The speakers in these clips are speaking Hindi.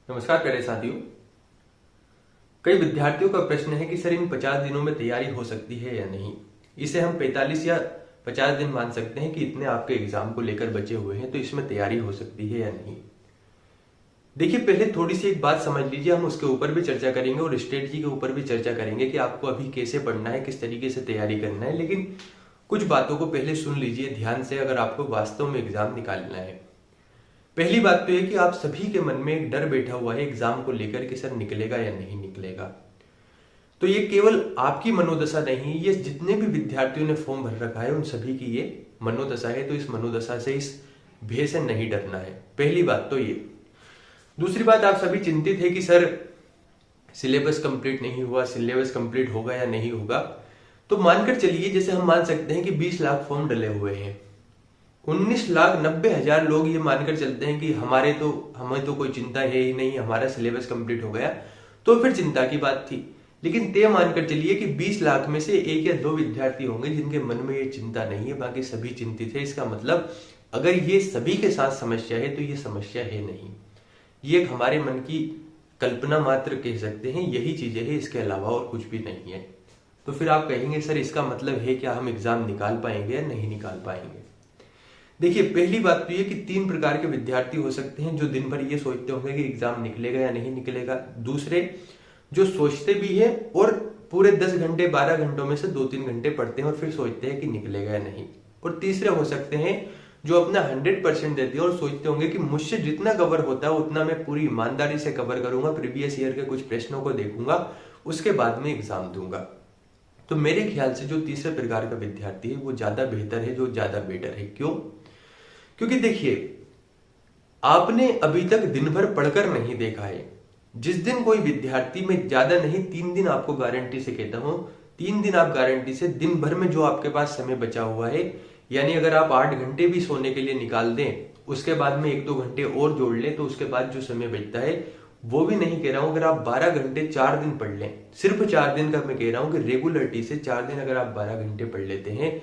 नमस्कार प्यारे साथियों। कई विद्यार्थियों का प्रश्न है कि सर इन 50 दिनों में तैयारी हो सकती है या नहीं। इसे हम 45 या 50 दिन मान सकते हैं कि इतने आपके एग्जाम को लेकर बचे हुए हैं, तो इसमें तैयारी हो सकती है या नहीं। देखिए, पहले थोड़ी सी एक बात समझ लीजिए, हम उसके ऊपर भी चर्चा करेंगे और स्ट्रेटजी के ऊपर भी चर्चा करेंगे कि आपको अभी कैसे पढ़ना है, किस तरीके से तैयारी करना है। लेकिन कुछ बातों को पहले सुन लीजिए ध्यान से, अगर आपको वास्तव में एग्जाम निकालना है। पहली बात तो यह कि आप सभी के मन में एक डर बैठा हुआ है एग्जाम को लेकर कि सर निकलेगा या नहीं निकलेगा। तो ये केवल आपकी मनोदशा नहीं, ये जितने भी विद्यार्थियों ने फॉर्म भर रखा है उन सभी की ये मनोदशा है। तो इस मनोदशा से, इस भय से नहीं डरना है। पहली बात तो ये। दूसरी बात, आप सभी चिंतित है कि सर सिलेबस कंप्लीट नहीं हुआ, सिलेबस कंप्लीट होगा या नहीं होगा। तो मानकर चलिए, जैसे हम मान सकते हैं कि 20 लाख फॉर्म डले हुए हैं, 19,90,000 लोग ये मानकर चलते हैं कि हमें तो कोई चिंता है ही नहीं, हमारा सिलेबस कंप्लीट हो गया, तो फिर चिंता की बात थी। लेकिन तय मानकर चलिए कि 20 लाख में से 1 या 2 विद्यार्थी होंगे जिनके मन में ये चिंता नहीं है, बाकी सभी चिंतित है। इसका मतलब अगर ये सभी के साथ समस्या है तो ये समस्या है नहीं, ये एक हमारे मन की कल्पना मात्र कह सकते हैं, यही चीजें है, इसके अलावा और कुछ भी नहीं है। तो फिर आप कहेंगे सर इसका मतलब है क्या हम एग्जाम निकाल पाएंगे या नहीं निकाल पाएंगे। देखिए, पहली बात तो ये कि 3 प्रकार के विद्यार्थी हो सकते हैं जो दिन भर ये सोचते होंगे कि एग्जाम निकलेगा या नहीं निकलेगा। दूसरे जो सोचते भी है और पूरे 10 घंटे 12 घंटों में से 2-3 घंटे पढ़ते हैं और फिर सोचते हैं कि निकलेगा या नहीं। और तीसरे हो सकते हैं जो अपना 100% देते हैं और सोचते होंगे कि मुझसे जितना कवर होता है उतना मैं पूरी ईमानदारी से कवर करूंगा, प्रीवियस ईयर के कुछ प्रश्नों को देखूंगा, उसके बाद में एग्जाम दूंगा। तो मेरे ख्याल से जो तीसरे प्रकार का विद्यार्थी है वो ज्यादा बेहतर है, जो ज्यादा बेटर है। क्यों? क्योंकि देखिए, आपने अभी तक दिन भर पढ़कर नहीं देखा है। जिस दिन कोई विद्यार्थी, में ज्यादा नहीं 3 दिन आपको गारंटी से कहता हूं, 3 दिन आप गारंटी से दिन भर में जो आपके पास समय बचा हुआ है, यानी अगर आप 8 घंटे भी सोने के लिए निकाल दें, उसके बाद में 1-2 घंटे और जोड़ लें, तो उसके बाद जो समय बचता है, वो भी नहीं कह रहा हूं अगर आप 12 घंटे 4 दिन पढ़ लें, सिर्फ 4 दिन का मैं कह रहा हूं कि रेगुलरिटी से 4 दिन अगर आप 12 घंटे पढ़ लेते हैं,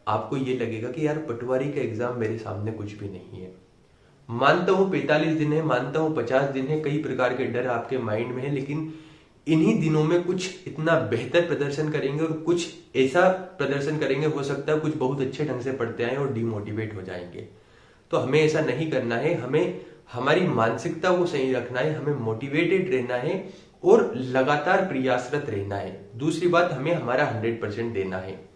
आपको ये लगेगा कि यार पटवारी का एग्जाम मेरे सामने कुछ भी नहीं है। मानता हूं 45 दिन है, मानता हूं 50 दिन है, कई प्रकार के डर आपके माइंड में है, लेकिन इन्हीं दिनों में कुछ इतना बेहतर प्रदर्शन करेंगे और कुछ ऐसा प्रदर्शन करेंगे, हो सकता है कुछ बहुत अच्छे ढंग से पढ़ते आए और डिमोटिवेट हो जाएंगे। तो हमें ऐसा नहीं करना है, हमें हमारी मानसिकता को सही रखना है, हमें मोटिवेटेड रहना है और लगातार प्रयासरत रहना है। दूसरी बात, हमें हमारा 100% देना है।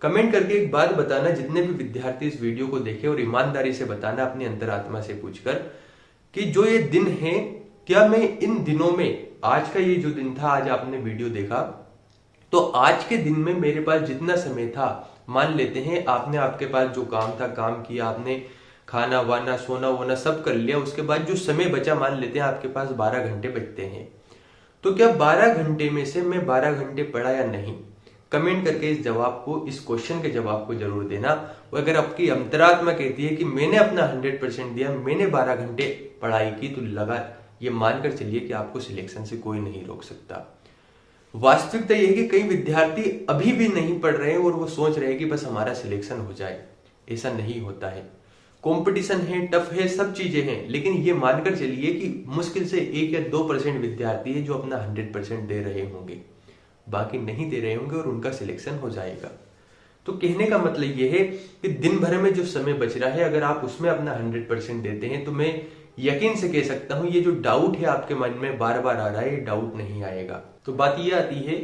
कमेंट करके एक बात बताना, जितने भी विद्यार्थी इस वीडियो को देखे, और ईमानदारी से बताना अपनी अंतरात्मा से पूछकर कि जो ये दिन है, क्या मैं इन दिनों में, आज का ये जो दिन था, आज आपने वीडियो देखा, तो आज के दिन में मेरे पास जितना समय था, मान लेते हैं आपने, आपके पास जो काम था काम किया, आपने खाना वाना सोना वोना सब कर लिया, उसके बाद जो समय बचा, मान लेते हैं आपके पास 12 घंटे बचते हैं, तो क्या 12 घंटे में से मैं 12 घंटे पढ़ा या नहीं? कमेंट करके इस जवाब को, इस क्वेश्चन के जवाब को जरूर देना। और अगर आपकी अंतरात्मा कहती है कि मैंने अपना 100% दिया, मैंने 12 घंटे पढ़ाई की, तो लगा ये मानकर चलिए कि आपको सिलेक्शन से कोई नहीं रोक सकता। वास्तविकता यह है कि कई विद्यार्थी अभी भी नहीं पढ़ रहे हैं और वो सोच रहे हैं कि बस हमारा सिलेक्शन हो जाए। ऐसा नहीं होता है, कंपटीशन है, टफ है, सब चीजें हैं, लेकिन ये मानकर चलिए कि मुश्किल से 1 या 2% विद्यार्थी है जो अपना 100% दे रहे होंगे, बाकी नहीं दे रहे होंगे और उनका सिलेक्शन हो जाएगा। तो कहने का मतलब यह है कि दिन भर में जो समय बच रहा है, अगर आप उसमें अपना 100% देते हैं, तो मैं यकीन से कह सकता हूं ये जो डाउट है आपके मन में बार बार आ रहा है, ये डाउट नहीं आएगा। तो बात ये आती है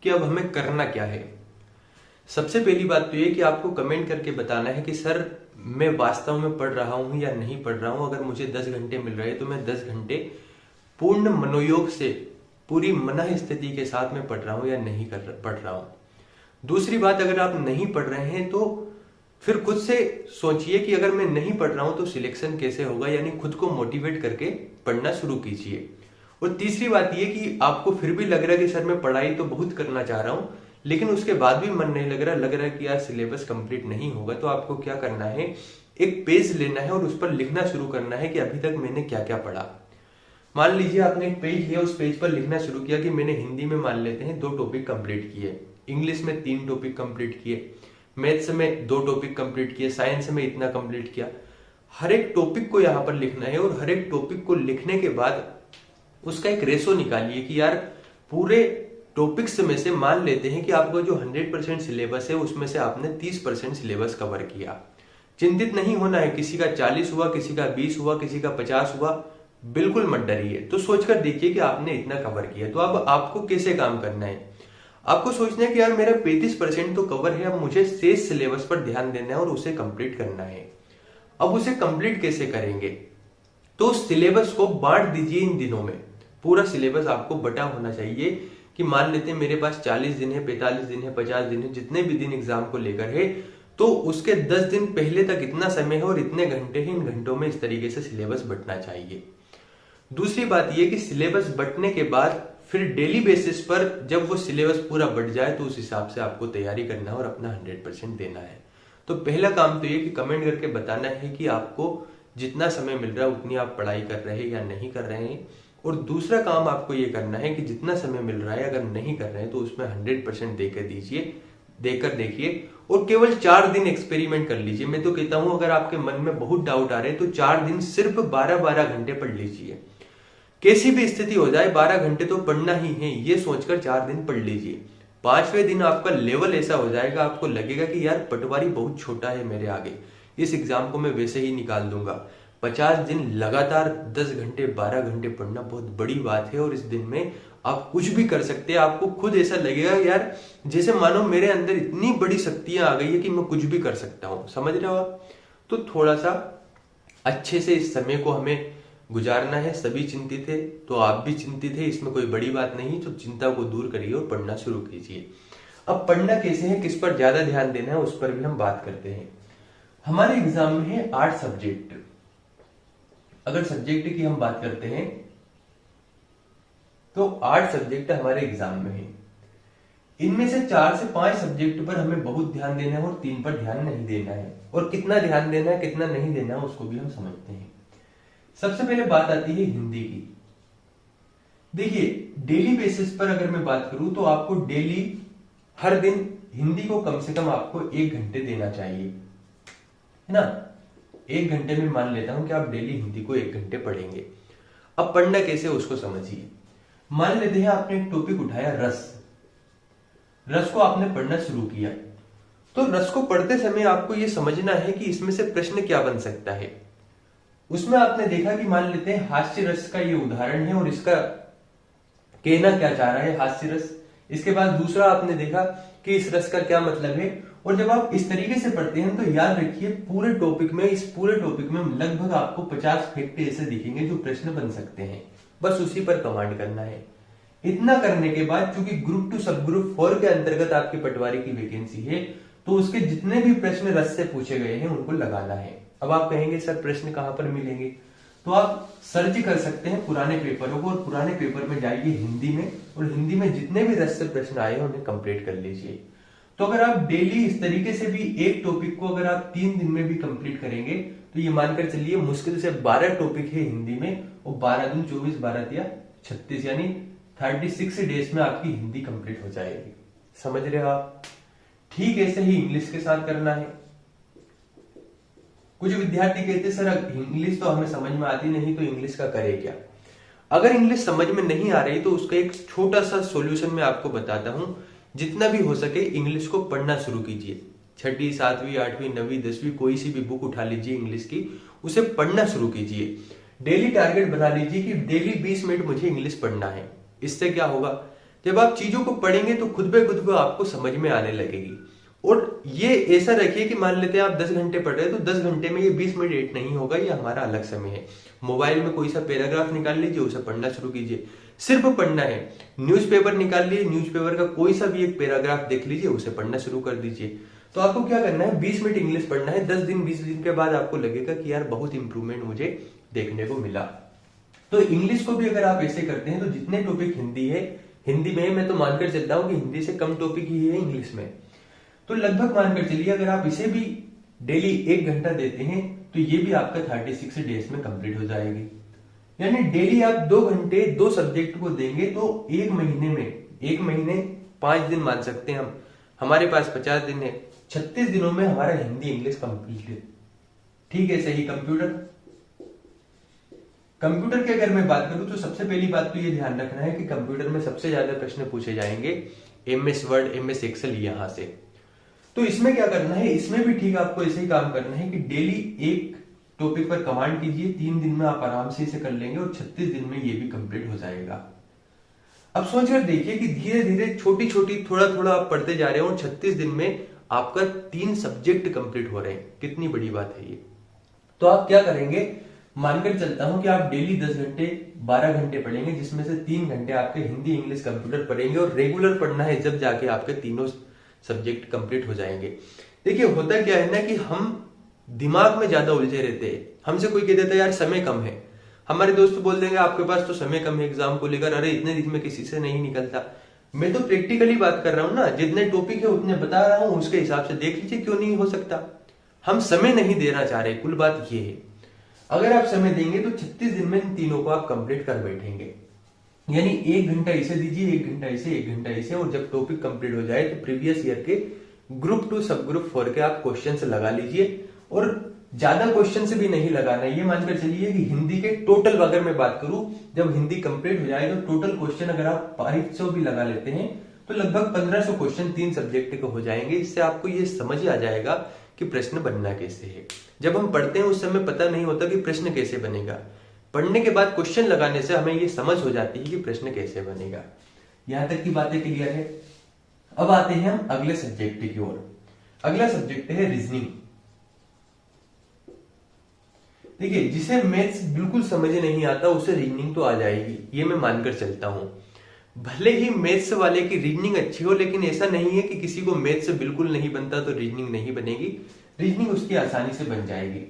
कि अब हमें करना क्या है। सबसे पहली बात तो ये कि आपको कमेंट करके बताना है कि सर मैं वास्तव में पढ़ रहा हूं या नहीं पढ़ रहा हूं। अगर मुझे 10 घंटे मिल रहे हैं तो मैं 10 घंटे पूर्ण मनोयोग से, पूरी मन स्थिति के साथ में पढ़ रहा हूं या नहीं पढ़ रहा हूं। दूसरी बात, अगर आप नहीं पढ़ रहे हैं तो फिर खुद से सोचिए कि अगर मैं नहीं पढ़ रहा हूं तो सिलेक्शन कैसे होगा, यानी खुद को मोटिवेट करके पढ़ना शुरू कीजिए। और तीसरी बात यह कि आपको फिर भी लग रहा है कि सर मैं पढ़ाई तो बहुत करना चाह रहा हूं, लेकिन उसके बाद भी मन नहीं लग रहा है कि यार सिलेबस कंप्लीट नहीं होगा, तो आपको क्या करना है, एक पेज लेना है और उस पर लिखना शुरू करना है कि अभी तक मैंने क्या क्या पढ़ा। मान लीजिए आपने एक पेज लिया, उस पेज पर लिखना शुरू किया कि मैंने हिंदी में मान लेते हैं 2 टॉपिक कंप्लीट किए, इंग्लिश में 3 टॉपिक कंप्लीट किए, मैथ्स में 2 टॉपिक कंप्लीट किए, साइंस में इतना कंप्लीट किया। हर एक टॉपिक को यहाँ पर लिखना है और हर एक टॉपिक को लिखने के बाद उसका एक रेशो निकालिए कि यार पूरे टॉपिक्स में से मान लेते हैं कि आपको जो 100% सिलेबस है उसमें से आपने 30% सिलेबस कवर किया। चिंतित नहीं होना है, किसी का 40 हुआ, किसी का 20 हुआ, किसी का 50 हुआ, बिल्कुल मत डरिए। तो सोचकर देखिए कि आपने इतना कवर किया। तो अब आपको कैसे काम करना है, आपको सोचना है कि यार मेरा 35% तो कवर है, अब मुझे शेष सिलेबस पर ध्यान देना है और उसे कंप्लीट करना है। अब उसे कंप्लीट कैसे करेंगे, तो सिलेबस को बांट दीजिए इन दिनों में। पूरा सिलेबस आपको बटा होना चाहिए कि मान लेते हैं मेरे पास 40 दिन है, 45 दिन है, 50 दिन है, जितने भी दिन एग्जाम को लेकर है, तो उसके 10 दिन पहले तक इतना समय है और इतने घंटे हैं, इन घंटों में इस तरीके से सिलेबस बंटना चाहिए। दूसरी बात यह कि सिलेबस बंटने के बाद फिर डेली बेसिस पर जब वो सिलेबस पूरा बढ़ जाए तो उस हिसाब से आपको तैयारी करना है और अपना 100% देना है। तो पहला काम तो ये कि कमेंट करके बताना है कि आपको जितना समय मिल रहा है उतनी आप पढ़ाई कर रहे हैं या नहीं कर रहे हैं। और दूसरा काम आपको ये करना है कि जितना समय मिल रहा है अगर नहीं कर रहे हैं तो उसमें 100% देकर देखिए और केवल 4 दिन एक्सपेरिमेंट कर लीजिए। मैं तो कहता हूं अगर आपके मन में बहुत डाउट आ रहे हैं तो 4 दिन सिर्फ 12-12 घंटे पढ़ लीजिए। कैसी भी स्थिति हो जाए 12 घंटे तो पढ़ना ही है, ये सोचकर 4 दिन पढ़ लीजिए। 5वें दिन आपका लेवल ऐसा हो जाएगा, आपको लगेगा कि यार पटवारी बहुत छोटा है मेरे आगे, इस एग्जाम को मैं वैसे ही निकाल दूंगा। 50 दिन लगातार 10 घंटे 12 घंटे पढ़ना बहुत बड़ी बात है और इस दिन में आप कुछ भी कर सकते हैं। आपको खुद ऐसा लगेगा यार जैसे मानो मेरे अंदर इतनी बड़ी शक्तियां आ गई है कि मैं कुछ भी कर सकता हूं। समझ रहे हो आप? तो थोड़ा सा अच्छे से इस समय को हमें गुजारना है। सभी चिंतित है तो आप भी चिंतित है, इसमें कोई बड़ी बात नहीं। तो चिंता को दूर करिए और पढ़ना शुरू कीजिए। अब पढ़ना कैसे है, किस पर ज्यादा ध्यान देना है, उस पर भी हम बात करते हैं। हमारे एग्जाम में है 8 सब्जेक्ट। अगर सब्जेक्ट की हम बात करते हैं तो 8 सब्जेक्ट हमारे एग्जाम में है। इनमें से 4 से 5 सब्जेक्ट पर हमें बहुत ध्यान देना है और 3 पर ध्यान नहीं देना है। और कितना ध्यान देना है कितना नहीं देना है उसको भी हम समझते हैं। सबसे पहले बात आती है हिंदी की। देखिए डेली बेसिस पर अगर मैं बात करूं तो आपको डेली हर दिन हिंदी को कम से कम आपको 1 घंटे देना चाहिए, है ना। 1 घंटे में मान लेता हूं कि आप डेली हिंदी को 1 घंटे पढ़ेंगे। अब पढ़ना कैसे उसको समझिए। मान लेते हैं आपने एक टॉपिक उठाया रस को आपने पढ़ना शुरू किया। तो रस को पढ़ते समय आपको यह समझना है कि इसमें से प्रश्न क्या बन सकता है। उसमें आपने देखा कि मान लेते हैं हास्य रस का ये उदाहरण है और इसका कहना क्या चाह रहा है हास्य रस। इसके बाद दूसरा आपने देखा कि इस रस का क्या मतलब है। और जब आप इस तरीके से पढ़ते हैं तो याद रखिए इस पूरे टॉपिक में लगभग आपको 50 फैक्ट ऐसे दिखेंगे जो प्रश्न बन सकते हैं। बस उसी पर कमांड करना है। इतना करने के बाद चूंकि ग्रुप 2 सब ग्रुप 4 के अंतर्गत आपकी पटवारी की वैकेंसी है तो उसके जितने भी प्रश्न रस से पूछे गए हैं उनको लगाना है। अब आप कहेंगे सर प्रश्न कहां पर मिलेंगे, तो आप सर्च कर सकते हैं पुराने पेपरों को और पुराने पेपर में जाइए हिंदी में और हिंदी में जितने भी रस से प्रश्न आए हैं उन्हें कंप्लीट कर लीजिए। तो अगर आप डेली इस तरीके से भी एक टॉपिक को अगर आप 3 दिन में भी कंप्लीट करेंगे तो ये मानकर चलिए मुश्किल से 12 टॉपिक है हिंदी में और 12 दूनी 24 12 या 36 यानी 36 डेज में आपकी हिंदी कंप्लीट हो जाएगी। समझ रहे हो आप? ठीक ऐसे ही इंग्लिश के साथ करना है। कुछ विद्यार्थी कहते सर इंग्लिश तो हमें समझ में आती नहीं तो इंग्लिश का करें क्या। अगर इंग्लिश समझ में नहीं आ रही तो उसका एक छोटा सा सॉल्यूशन मैं आपको बताता हूं। जितना भी हो सके इंग्लिश को पढ़ना शुरू कीजिए। 6वीं 7वीं 8वीं 9वीं 10वीं कोई सी भी बुक उठा लीजिए इंग्लिश की, उसे पढ़ना शुरू कीजिए। डेली टारगेट बना लीजिए कि डेली 20 मिनट मुझे इंग्लिश पढ़ना है। इससे क्या होगा, जब आप चीजों को पढ़ेंगे तो खुद ब खुद आपको समझ में आने लगेगी। और ये ऐसा रखिए कि मान लेते हैं आप 10 घंटे पढ़ रहे हैं तो 10 घंटे में ये 20 मिनट एड नहीं होगा, ये हमारा अलग समय है। मोबाइल में कोई सा पैराग्राफ निकाल लीजिए, उसे पढ़ना शुरू कीजिए। सिर्फ पढ़ना है। न्यूज़पेपर निकाल लीजिए, न्यूज़पेपर का कोई सा भी एक पैराग्राफ देख लीजिए, उसे पढ़ना शुरू कर दीजिए। तो आपको क्या करना है, 20 मिनट इंग्लिश पढ़ना है। 10 दिन 20 दिन के बाद आपको लगेगा कि यार बहुत इंप्रूवमेंट मुझे देखने को मिला। तो इंग्लिश को भी अगर आप ऐसे करते हैं तो जितने टॉपिक हिंदी है, हिंदी में मैं तो मानकर चलता हूं कि हिंदी से कम टॉपिक ही है इंग्लिश में, तो लगभग मानकर चलिए अगर आप इसे भी डेली 1 घंटा देते हैं तो ये भी आपका 36 डेज में कंप्लीट हो जाएगी। यानी डेली आप 2 घंटे 2 सब्जेक्ट को देंगे तो 1 महीने 5 दिन मान सकते हैं हम। हमारे पास 50 दिन है, 36 दिनों में हमारा हिंदी इंग्लिश कंप्लीट है। ठीक है, सही। कंप्यूटर कंप्यूटर की अगर मैं बात करूं तो सबसे पहली बात तो ये ध्यान रखना है कि कंप्यूटर में सबसे ज्यादा प्रश्न पूछे जाएंगे MS वर्ड, MS एक्सेल, यहां से। तो इसमें क्या करना है, इसमें भी ठीक आपको ऐसे ही काम करना है कि डेली एक टॉपिक पर कमांड कीजिए, 3 दिन में आप आराम से इसे कर लेंगे और 36 दिन में ये भी कंप्लीट हो जाएगा। अब सोचकर देखिए कि धीरे धीरे छोटी छोटी थोड़ा थोड़ा आप पढ़ते जा रहे हो और 36 दिन में आपका 3 सब्जेक्ट कंप्लीट हो रहे हैं। कितनी बड़ी बात है ये। तो आप क्या करेंगे, मानकर चलता हूं कि आप डेली 10 घंटे 12 घंटे पढ़ेंगे, जिसमें से 3 घंटे आपके हिंदी इंग्लिश कंप्यूटर पढ़ेंगे और रेगुलर पढ़ना है, जब जाके आपके तीनों सब्जेक्ट कंप्लीट हो जाएंगे। देखिए होता क्या है ना कि हम दिमाग में ज्यादा उलझे रहते हैं। हमसे कोई कह देता है यार समय कम है, हमारे दोस्त बोल देंगे आपके पास तो समय कम है एग्जाम को लेकर, अरे इतने दिन में किसी से नहीं निकलता। मैं तो प्रैक्टिकली बात कर रहा हूं ना, जितने टॉपिक है उतने बता रहा हूं, उसके हिसाब से देख लीजिए क्यों नहीं हो सकता। हम समय नहीं देना चाह रहे, कुल बात ये है। अगर आप समय देंगे तो 36 दिन में इन तीनों को आप कंप्लीट कर बैठेंगे। यानी 1 घंटा इसे दीजिए, 1 घंटा इसे, 1 घंटा इसे, और जब टॉपिक कंप्लीट हो जाए तो प्रीवियस ईयर के ग्रुप 2 सब ग्रुप 4 के आप क्वेश्चन लगा लीजिए। और ज्यादा क्वेश्चन से भी नहीं लगाना, ये मानकर चलिए कि हिंदी के टोटल अगर मैं बात करूं, जब हिंदी कंप्लीट हो जाए तो टोटल क्वेश्चन अगर आप 500 भी लगा लेते हैं तो लगभग 1500 क्वेश्चन 3 सब्जेक्ट के हो जाएंगे। इससे आपको ये समझ आ जाएगा कि प्रश्न बनना कैसे है। जब हम पढ़ते हैं उस समय पता नहीं होता कि प्रश्न कैसे बनेगा, पढ़ने के बाद क्वेश्चन लगाने से हमें ये समझ हो जाती है कि प्रश्न कैसे बनेगा। यहां तक की बातें क्लियर है। अब आते हैं हम अगले सब्जेक्ट की ओर। अगला सब्जेक्ट है रीजनिंग। देखिए जिसे मैथ्स बिल्कुल समझ नहीं आता उसे रीजनिंग तो आ जाएगी, ये मैं मानकर चलता हूं। भले ही मैथ्स वाले की रीजनिंग अच्छी हो, लेकिन ऐसा नहीं है कि किसी को मैथ्स बिल्कुल नहीं बनता तो रीजनिंग नहीं बनेगी। रीजनिंग उसकी आसानी से बन जाएगी।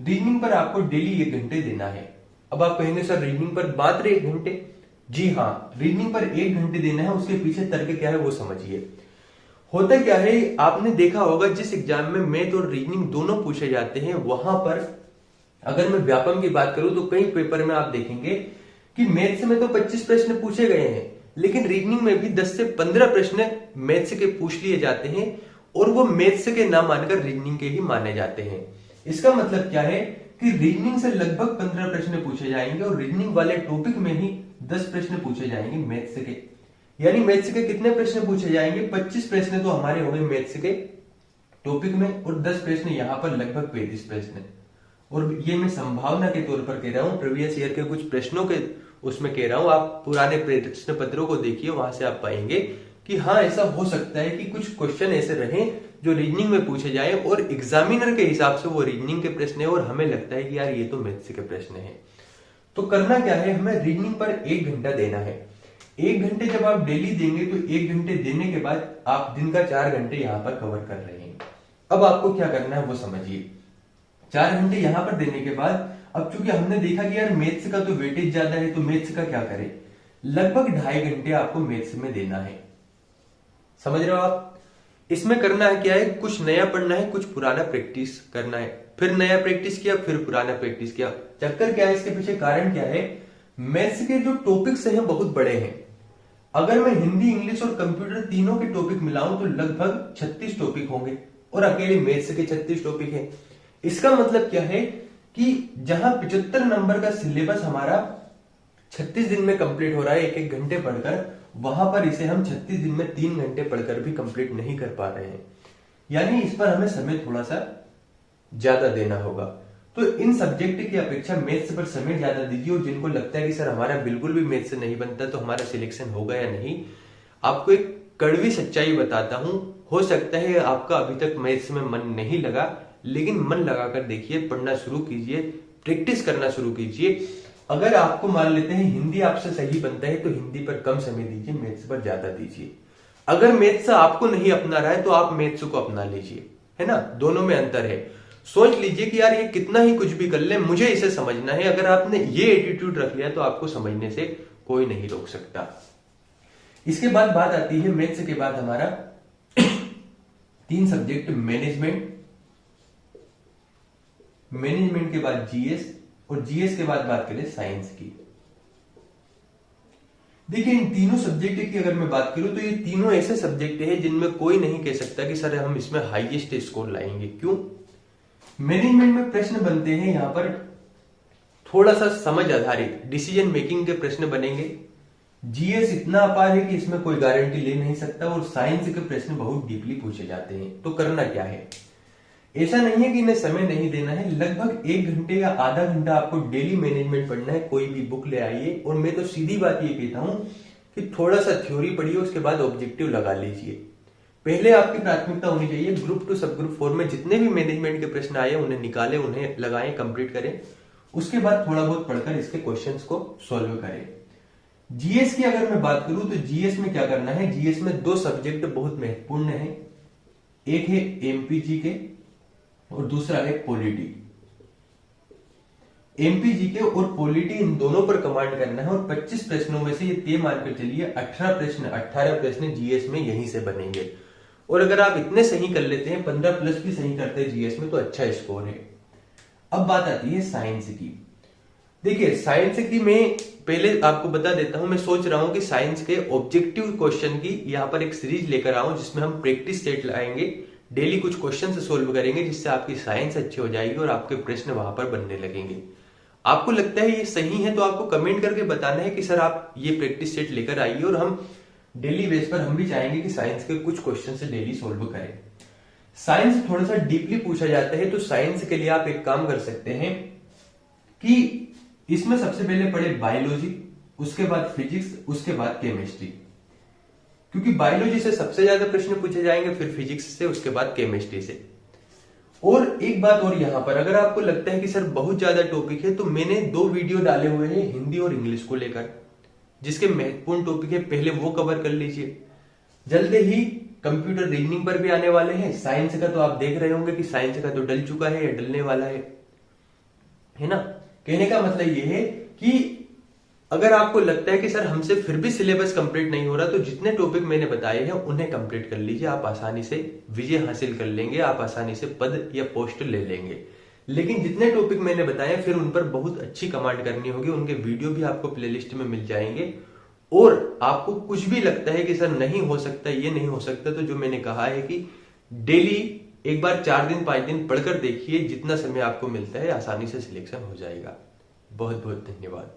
रीजनिंग पर आपको डेली 1 घंटे देना है। अब आप कहेंगे सर रीजनिंग पर मात्र 1 घंटे? जी हाँ, रीजनिंग पर 1 घंटे देना है। उसके पीछे तर्क क्या है वो समझिए। होता क्या है, आपने देखा होगा जिस एग्जाम में मैथ और रीजनिंग दोनों पूछे जाते हैं, वहां पर अगर मैं व्यापम की बात करूं तो कई पेपर में आप देखेंगे कि मैथ्स में तो 25 प्रश्न पूछे गए हैं, लेकिन रीजनिंग में भी 10 से 15 प्रश्न मैथ्स के पूछ लिए जाते हैं और वो मैथ्स के ना मानकर रीजनिंग के ही माने जाते हैं। इसका मतलब क्या है कि रीजनिंग से लगभग 15 प्रश्न पूछे जाएंगे और रीजनिंग वाले टॉपिक में ही 10 प्रश्न पूछे जाएंगे मैथ्स के। यानी मैथ्स के कितने प्रश्न पूछे जाएंगे? 25 प्रश्न तो हमारे हो गए मैथ्स के टॉपिक में और 10 प्रश्न यहां पर लगभग 35 प्रश्न। और ये मैं संभावना के तौर पर कह रहा हूं, प्रीवियस ईयर के कुछ प्रश्नों के उसमें कह रहा हूं। आप पुराने प्रश्न पत्रों को देखिए, वहां से आप पाएंगे कि हाँ ऐसा हो सकता है कि कुछ क्वेश्चन ऐसे रहे जो रीजनिंग में पूछे जाए और एग्जामिनर के हिसाब से वो रीजनिंग के प्रश्न है और हमें लगता है कि यार ये तो मैथ्स के प्रश्न है। तो करना क्या है, हमें रीजनिंग पर 1 घंटा देना है। 1 घंटे जब आप डेली देंगे तो 1 घंटे देने के बाद आप दिन का 4 घंटे यहाँ पर कवर कर रहे हैं। अब आपको क्या करना है वो समझिए। 4 घंटे यहां पर देने के बाद अब चूंकि हमने देखा कि यार मैथ्स का तो वेटेज ज्यादा है, तो मैथ्स का क्या करें, लगभग 2.5 घंटे आपको मैथ्स में देना है। समझ रहे हो आप? इसमें करना है क्या है, कुछ नया पढ़ना है, कुछ पुराना प्रैक्टिस करना है। फिर नया प्रैक्टिस किया, फिर पुराना प्रैक्टिस किया। चक्कर क्या है इसके पीछे, कारण क्या है, मैथ्स के जो टॉपिक्स हैं बहुत बड़े हैं। अगर मैं हिंदी इंग्लिश और कंप्यूटर तीनों के टॉपिक मिलाऊं तो लगभग 36 टॉपिक होंगे और अकेले मैथ्स के 36 टॉपिक हैं। इसका मतलब क्या है कि जहां 75 नंबर का सिलेबस हमारा 36 दिन में कंप्लीट हो रहा है 1-1 घंटे पढ़कर, वहां पर इसे हम 36 दिन में 3 घंटे पढ़कर भी कंप्लीट नहीं कर पा रहे हैं। यानी इस पर हमें समय थोड़ा सा ज्यादा देना होगा। तो इन सब्जेक्ट की अपेक्षा मैथ्स पर समय ज्यादा दीजिए। और जिनको लगता है कि सर हमारा बिल्कुल भी मैथ्स नहीं बनता तो हमारा सिलेक्शन होगा या नहीं, आपको एक कड़वी सच्चाई बताता हूं। हो सकता है आपका अभी तक मैथ्स में मन नहीं लगा, लेकिन मन लगाकर देखिए, पढ़ना शुरू कीजिए, प्रैक्टिस करना शुरू कीजिए। अगर आपको मान लेते हैं हिंदी आपसे सही बनता है तो हिंदी पर कम समय दीजिए, मैथ्स पर ज्यादा दीजिए। अगर मैथ्स आपको नहीं अपना रहा है तो आप मैथ्स को अपना लीजिए, है ना, दोनों में अंतर है। सोच लीजिए कि यार ये कितना ही कुछ भी कर ले, मुझे इसे समझना है। अगर आपने ये एटीट्यूड रख लिया तो आपको समझने से कोई नहीं रोक सकता। इसके बाद बात आती है मैथ्स के बाद हमारा 3 सब्जेक्ट, मैनेजमेंट के बाद जीएस और जीएस के बाद बात करें साइंस की। देखिए इन तीनों सब्जेक्ट की अगर मैं बात करूं तो ये तीनों ऐसे सब्जेक्ट हैं जिनमें कोई नहीं कह सकता कि सर हम इसमें हाईएस्ट स्कोर लाएंगे। क्यों? मैनेजमेंट में प्रश्न बनते हैं यहां पर थोड़ा सा समझ आधारित डिसीजन मेकिंग के प्रश्न बनेंगे। जीएस इतना अपार है कि इसमें कोई गारंटी ले नहीं सकता, और साइंस के प्रश्न बहुत डीपली पूछे जाते हैं। तो करना क्या है, ऐसा नहीं है कि इन्हें समय नहीं देना है, लगभग 1 घंटे या आधा घंटा आपको डेली मैनेजमेंट पढ़ना है। कोई भी बुक ले आइए, और मैं तो सीधी बात ये कहता हूं कि थोड़ा सा थ्योरी पढ़िए, उसके बाद ऑब्जेक्टिव लगा लीजिए। पहले आपकी प्राथमिकता होनी चाहिए ग्रुप 2 सब ग्रुप 4 में जितने भी मैनेजमेंट के प्रश्न आए उन्हें निकालें, उन्हें लगाएं, कंप्लीट करें। उसके बाद थोड़ा बहुत पढ़कर इसके क्वेश्चंस को सॉल्व करें। जीएस की अगर मैं बात करूं तो जीएस में क्या करना है, जीएस में 2 सब्जेक्ट बहुत महत्वपूर्ण है। एक है एमपीजीके और दूसरा है पॉलिटी। एमपीजीके और पॉलिटी इन दोनों पर कमांड करना है, और 25 प्रश्नों में से ये तय मानकर चलिए 18 प्रश्न जीएस में यहीं से बनेंगे। और अगर आप इतने सही कर लेते हैं, 15 प्लस भी सही करते हैं जीएस में, तो अच्छा स्कोर है। अब बात आती है साइंस की। देखिए साइंस की मैं पहले आपको बता देता हूं, मैं सोच रहा हूं कि साइंस के ऑब्जेक्टिव क्वेश्चन की यहां पर एक सीरीज लेकर आऊं, जिसमें हम प्रैक्टिस सेट लाएंगे, डेली कुछ क्वेश्चन से सोल्व करेंगे, जिससे आपकी साइंस अच्छी हो जाएगी और आपके प्रश्न वहां पर बनने लगेंगे। आपको लगता है ये सही है तो आपको कमेंट करके बताना है कि सर आप ये प्रैक्टिस सेट लेकर आइए, और हम डेली बेस पर हम भी चाहेंगे कि साइंस के कुछ क्वेश्चन से डेली सोल्व करें। साइंस थोड़ा सा डीपली पूछा जाता है, तो साइंस के लिए आप एक काम कर सकते हैं कि इसमें सबसे पहले पढ़े बायोलॉजी, उसके बाद फिजिक्स, उसके बाद केमिस्ट्री, क्योंकि बायोलॉजी से सबसे ज्यादा प्रश्न पूछे जाएंगे, फिर फिजिक्स से, उसके बाद केमिस्ट्री से। और एक बात और यहां पर, अगर आपको लगता है कि सर बहुत ज्यादा टॉपिक है, तो मैंने 2 वीडियो डाले हुए हैं हिंदी और इंग्लिश को लेकर, जिसके महत्वपूर्ण टॉपिक है, पहले वो कवर कर लीजिए। जल्द ही कंप्यूटर रीजनिंग पर भी आने वाले हैं। साइंस का तो आप देख रहे होंगे कि साइंस का तो डल चुका है या डलने वाला है ना। कहने का मतलब ये है कि अगर आपको लगता है कि सर हमसे फिर भी सिलेबस कंप्लीट नहीं हो रहा, तो जितने टॉपिक मैंने बताए हैं उन्हें कंप्लीट कर लीजिए। आप आसानी से विजय हासिल कर लेंगे, आप आसानी से पद या पोस्ट ले लेंगे। लेकिन जितने टॉपिक मैंने बताए फिर उन पर बहुत अच्छी कमांड करनी होगी, उनके वीडियो भी आपको प्लेलिस्ट में मिल जाएंगे। और आपको कुछ भी लगता है कि सर नहीं हो सकता, ये नहीं हो सकता, तो जो मैंने कहा है कि डेली एक बार 4 दिन 5 दिन पढ़कर देखिए, जितना समय आपको मिलता है आसानी से सिलेक्शन हो जाएगा। बहुत बहुत धन्यवाद।